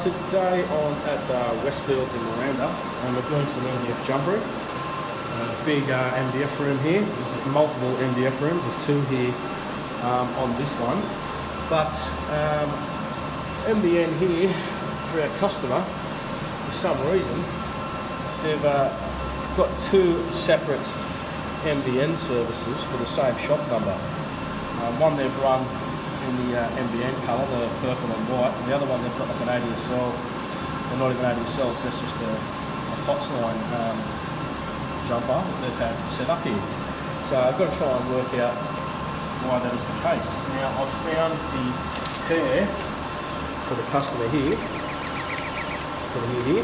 today at Westfields in Miranda, and we're doing some MDF jumpering. Big MDF room here. There's multiple MDF rooms. There's two here on this one. But NBN here, for our customer, for some reason, they've got two separate NBN services for the same shop number. One they've run in the NBN colour, the purple and white, and the other one they've got like an ADSL, or not even ADSL, so that's just a Hotsline jumper that they've had set up here. So I've got to try and work out why that is the case. Now I've found the pair for the customer here, put it here,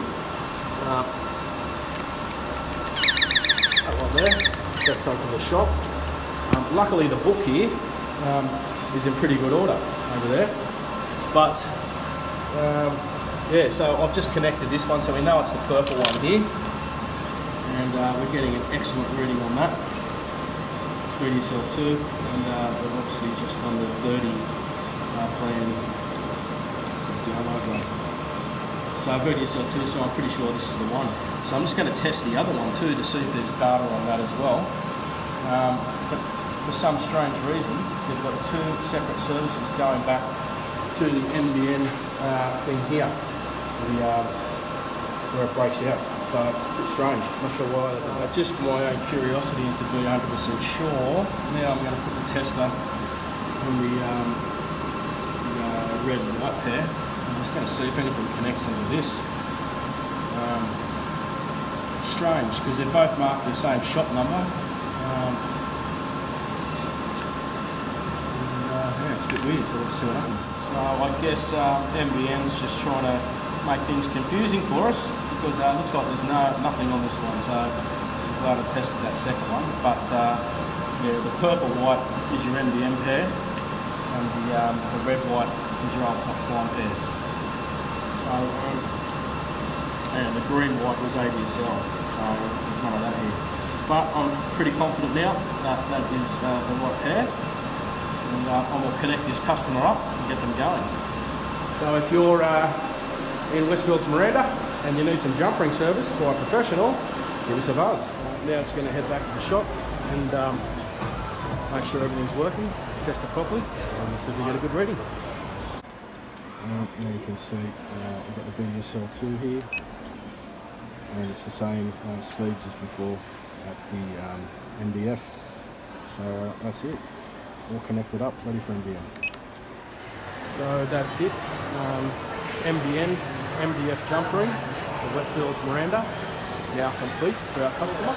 that one there, that's come from the shop. Luckily the book here is in pretty good order over there, but yeah, so I've just connected this one, so we know it's the purple one here, and we're getting an excellent reading on that. 3DSL2, and we're obviously just on the 30 plan download. So 3DSL2, so I'm pretty sure this is the one. So I'm just going to test the other one too to see if there's data on that as well. But for some strange reason, they've got two separate services going back to the NBN thing here, where it breaks out. So a bit strange, not sure why. Just for my own curiosity to be 100% sure, now I'm going to put the tester on the red and white pair. I'm just going to see if anything connects into this. Strange, because they're both marked the same shop number. Yeah, it's a bit weird, so we'll see what happens. So I guess NBN's just trying to make things confusing for us, because it looks like there's nothing on this one, so I'm glad I tested that second one. But yeah, the purple-white is your NBN pair, and the red-white is your old Hotsline pairs. So, and the green-white was ADSL, so there's none of that here. But I'm pretty confident now that that is the right pair, and I will connect this customer up and get them going. So if you're in Westfields Miranda and you need some jumpering service by a professional, give us a buzz. Now it's going to head back to the shop and make sure everything's working, test it properly, and see if we get a good reading. Now you can see we've got the VDSL2 here, and it's the same speeds as before at the MDF. So that's it, all connected up, ready for NBN. So that's it, NBN MDF jumpering for Westfields Miranda, now complete for our customer.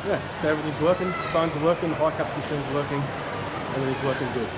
Yeah, so everything's working, phones are working, the high caps machine's working, everything's working good.